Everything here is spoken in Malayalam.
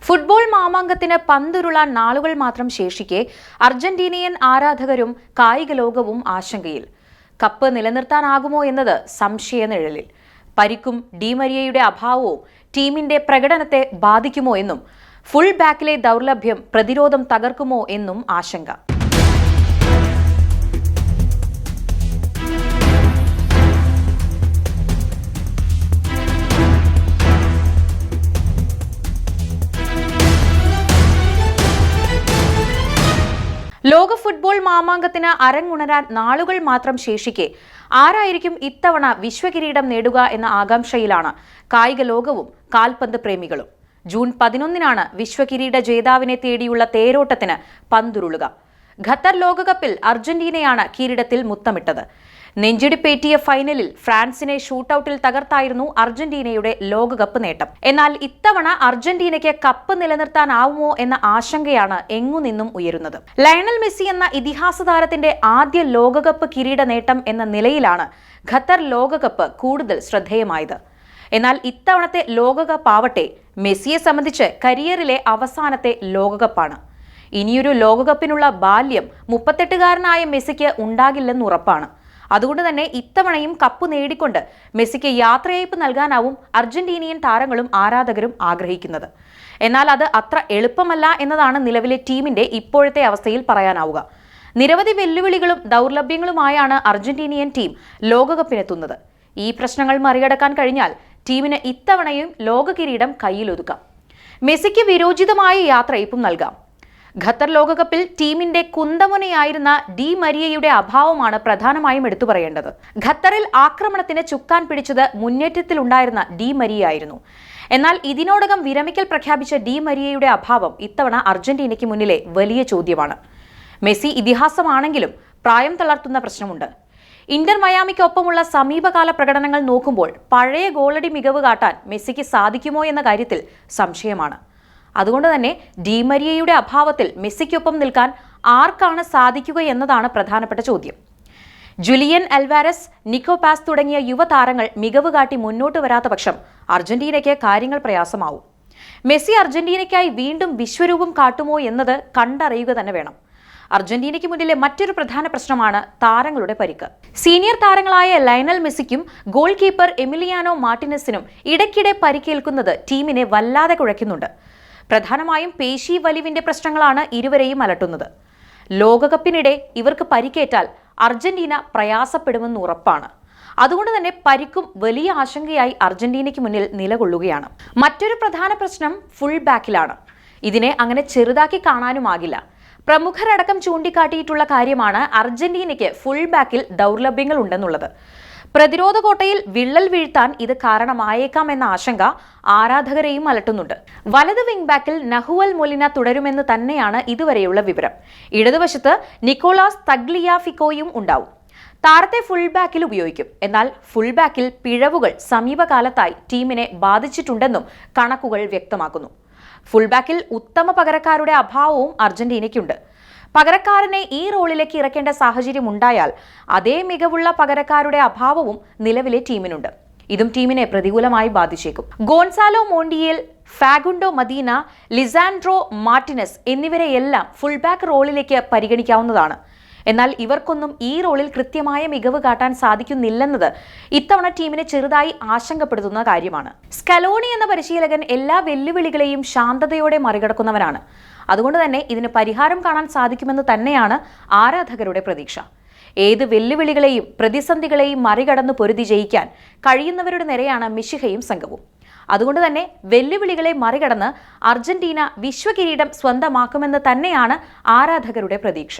ഫുട്ബോൾ മാമാങ്കത്തിന് പന്തുരുളാൻ നാളുകൾ മാത്രം ശേഷിക്കെ അർജന്റീനിയൻ ആരാധകരും കായിക ലോകവും ആശങ്കയിൽ. കപ്പ് നിലനിർത്താനാകുമോ എന്നത് സംശയനിഴലിൽ. പരിക്കും ഡി മരിയയുടെ അഭാവവും ടീമിന്റെ പ്രകടനത്തെ ബാധിക്കുമോ എന്നും ഫുൾ ബാക്കിലെ ദൗർലഭ്യം പ്രതിരോധം തകർക്കുമോ എന്നും ആശങ്ക. ലോക ഫുട്ബോൾ മാമാങ്കത്തിന് അരങ്ങുണരാൻ നാളുകൾ മാത്രം ശേഷിക്കെ ആരായിരിക്കും ഇത്തവണ വിശ്വകിരീടം നേടുക എന്ന ആകാംക്ഷയിലാണ് കായിക ലോകവും കാൽപന്ത് പ്രേമികളും. ജൂൺ 11-നാണ് വിശ്വകിരീട ജേതാവിനെ തേടിയുള്ള തേരോട്ടത്തിന് പന്തുരുളുക. ഖത്തർ ലോകകപ്പിൽ അർജന്റീനയാണ് കിരീടത്തിൽ മുത്തമിട്ടത്. നെഞ്ചിടിപ്പേറ്റിയ ഫൈനലിൽ ഫ്രാൻസിനെ ഷൂട്ടൌട്ടിൽ തകർത്തായിരുന്നു അർജന്റീനയുടെ ലോകകപ്പ് നേട്ടം. എന്നാൽ ഇത്തവണ അർജന്റീനയ്ക്ക് കപ്പ് നിലനിർത്താനാവുമോ എന്ന ആശങ്കയാണ് എങ്ങുനിന്നും ഉയരുന്നത്. ലയണൽ മെസ്സി എന്ന ഇതിഹാസ താരത്തിന്റെ ആദ്യ ലോകകപ്പ് കിരീട നേട്ടം എന്ന നിലയിലാണ് ഖത്തർ ലോകകപ്പ് കൂടുതൽ ശ്രദ്ധേയമായത്. എന്നാൽ ഇത്തവണത്തെ ലോകകപ്പ് ആവട്ടെ മെസ്സിയെ സംബന്ധിച്ച് കരിയറിലെ അവസാനത്തെ ലോകകപ്പാണ്. ഇനിയൊരു ലോകകപ്പിനുള്ള ബാല്യം 38-കാരനായ മെസ്സിക്ക് ഉണ്ടാകില്ലെന്ന് ഉറപ്പാണ്. അതുകൊണ്ട് തന്നെ ഇത്തവണയും കപ്പ് നേടിക്കൊണ്ട് മെസ്സിക്ക് യാത്രയയപ്പ് നൽകാനാവും അർജന്റീനിയൻ താരങ്ങളും ആരാധകരും ആഗ്രഹിക്കുന്നത്. എന്നാൽ അത് അത്ര എളുപ്പമല്ല എന്നതാണ് നിലവിലെ ടീമിന്റെ ഇപ്പോഴത്തെ അവസ്ഥയിൽ പറയാനാവുക. നിരവധി വെല്ലുവിളികളും ദൗർലഭ്യങ്ങളുമായാണ് അർജന്റീനിയൻ ടീം ലോകകപ്പിനെത്തുന്നത്. ഈ പ്രശ്നങ്ങൾ മറികടക്കാൻ കഴിഞ്ഞാൽ ടീമിന് ഇത്തവണയും ലോക കിരീടം കയ്യിലൊതുക്കാം. മെസ്സിക്ക് വിരോചിതമായ യാത്രയയപ്പും നൽകാം. ഖത്തർ ലോകകപ്പിൽ ടീമിന്റെ കുന്തമുനയായിരുന്ന ഡി മരിയയുടെ അഭാവമാണ് പ്രധാനമായും എടുത്തു പറയേണ്ടത്. ഖത്തറിൽ ആക്രമണത്തിന് ചുക്കാൻ പിടിച്ചത് മുന്നേറ്റത്തിലുണ്ടായിരുന്ന ഡി മരിയായിരുന്നു. എന്നാൽ ഇതിനോടകം വിരമിക്കൽ പ്രഖ്യാപിച്ച ഡി മരിയയുടെ അഭാവം ഇത്തവണ അർജന്റീനയ്ക്ക് മുന്നിലെ വലിയ ചോദ്യമാണ്. മെസ്സി ഇതിഹാസമാണെങ്കിലും പ്രായം തളർത്തുന്ന പ്രശ്നമുണ്ട്. ഇന്റർ മയാമിക്കൊപ്പമുള്ള സമീപകാല പ്രകടനങ്ങൾ നോക്കുമ്പോൾ പഴയ ഗോളടി മികവ് കാട്ടാൻ മെസ്സിക്ക് സാധിക്കുമോ എന്ന കാര്യത്തിൽ സംശയമാണ്. അതുകൊണ്ട് തന്നെ ഡി മരിയയുടെ അഭാവത്തിൽ മെസ്സിക്കൊപ്പം നിൽക്കാൻ ആർക്കാണ് സാധിക്കുക എന്നതാണ് പ്രധാനപ്പെട്ട ചോദ്യം. ജുലിയൻ അൽവാരസ്, നിക്കോ പാസ് തുടങ്ങിയ യുവതാരങ്ങൾ മികവ് കാട്ടി മുന്നോട്ട് വരാത്ത പക്ഷം അർജന്റീനയ്ക്ക് കാര്യങ്ങൾ പ്രയാസമാവും. മെസ്സി അർജന്റീനയ്ക്കായി വീണ്ടും വിശ്വരൂപം കാട്ടുമോ എന്നത് കണ്ടറിയുക തന്നെ വേണം. അർജന്റീനയ്ക്ക് മുന്നിലെ മറ്റൊരു പ്രധാന പ്രശ്നമാണ് താരങ്ങളുടെ പരിക്ക്. സീനിയർ താരങ്ങളായ ലയണൽ മെസ്സിക്കും ഗോൾ കീപ്പർ എമിലിയാനോ മാർട്ടിനസിനും ഇടയ്ക്കിടെ പരിക്കേൽക്കുന്നത് ടീമിനെ വല്ലാതെ കുഴയ്ക്കുന്നുണ്ട്. പ്രധാനമായും പേശി വലിവിന്റെ പ്രശ്നങ്ങളാണ് ഇരുവരെയും അലട്ടുന്നത്. ലോകകപ്പിനിടെ ഇവർക്ക് പരിക്കേറ്റാൽ അർജന്റീന പ്രയാസപ്പെടുമെന്ന് ഉറപ്പാണ്. അതുകൊണ്ട് തന്നെ പരിക്കും വലിയ ആശങ്കയായി അർജന്റീനയ്ക്ക് മുന്നിൽ നിലകൊള്ളുകയാണ്. മറ്റൊരു പ്രധാന പ്രശ്നം ഫുൾ ബാക്കിലാണ്. ഇതിനെ അങ്ങനെ ചെറുതാക്കി കാണാനുമാകില്ല. പ്രമുഖരടക്കം ചൂണ്ടിക്കാട്ടിയിട്ടുള്ള കാര്യമാണ് അർജന്റീനയ്ക്ക് ഫുൾ ബാക്കിൽ ദൗർലഭ്യങ്ങൾ ഉണ്ടെന്നുള്ളത്. പ്രതിരോധ കോട്ടയിൽ വിള്ളൽ വീഴ്ത്താൻ ഇത് കാരണമായേക്കാമെന്ന ആശങ്ക ആരാധകരെയും അലട്ടുന്നുണ്ട്. വലത് വിംഗ് ബാക്കിൽ നഹുവൽ മൊലിന തുടരുമെന്ന് തന്നെയാണ് ഇതുവരെയുള്ള വിവരം. ഇടതുവശത്ത് നിക്കോളാസ് തഗ്ലിയാഫിക്കോയും ഉണ്ടാവും. താരത്തെ ഫുൾ ബാക്കിൽ ഉപയോഗിക്കും. എന്നാൽ ഫുൾ ബാക്കിൽ പിഴവുകൾ സമീപകാലത്തായി ടീമിനെ ബാധിച്ചിട്ടുണ്ടെന്നും കണക്കുകൾ വ്യക്തമാക്കുന്നു. ഫുൾ ബാക്കിൽ ഉത്തമ പകരക്കാരുടെ അഭാവവും അർജന്റീനയ്ക്കുണ്ട്. പകരക്കാരനെ ഈ റോളിലേക്ക് ഇറക്കേണ്ട സാഹചര്യം ഉണ്ടായാൽ അതേ മികവുള്ള പകരക്കാരുടെ അഭാവവും നിലവിലെ ടീമിനുണ്ട്. ഇതും ടീമിനെ പ്രതികൂലമായി ബാധിച്ചേക്കും. Gonzalo Montiel, Fagundo Medina, Lisandro Martinez എന്നിവരെയെല്ലാം ഫുൾ ബാക്ക് റോളിലേക്ക് പരിഗണിക്കാവുന്നതാണ്. എന്നാൽ ഇവർക്കൊന്നും ഈ റോളിൽ കൃത്യമായ മികവ് കാട്ടാൻ സാധിക്കുന്നില്ലെന്നത് ഇത്തവണ ടീമിനെ ചെറുതായി ആശങ്കപ്പെടുത്തുന്ന കാര്യമാണ്. സ്കലോണി എന്ന പരിശീലകൻ എല്ലാ വെല്ലുവിളികളെയും ശാന്തതയോടെ മറികടക്കുന്നവനാണ്. അതുകൊണ്ട് തന്നെ ഇതിന് പരിഹാരം കാണാൻ സാധിക്കുമെന്ന് തന്നെയാണ് ആരാധകരുടെ പ്രതീക്ഷ. ഏത് വെല്ലുവിളികളെയും പ്രതിസന്ധികളെയും മറികടന്ന് പൊരുതി ജയിക്കാൻ കഴിയുന്നവരുടെ നിരയാണ് മിശിഹയും സംഘവും. അതുകൊണ്ട് തന്നെ വെല്ലുവിളികളെ മറികടന്ന് അർജന്റീന വിശ്വകിരീടം സ്വന്തമാക്കുമെന്ന് തന്നെയാണ് ആരാധകരുടെ പ്രതീക്ഷ.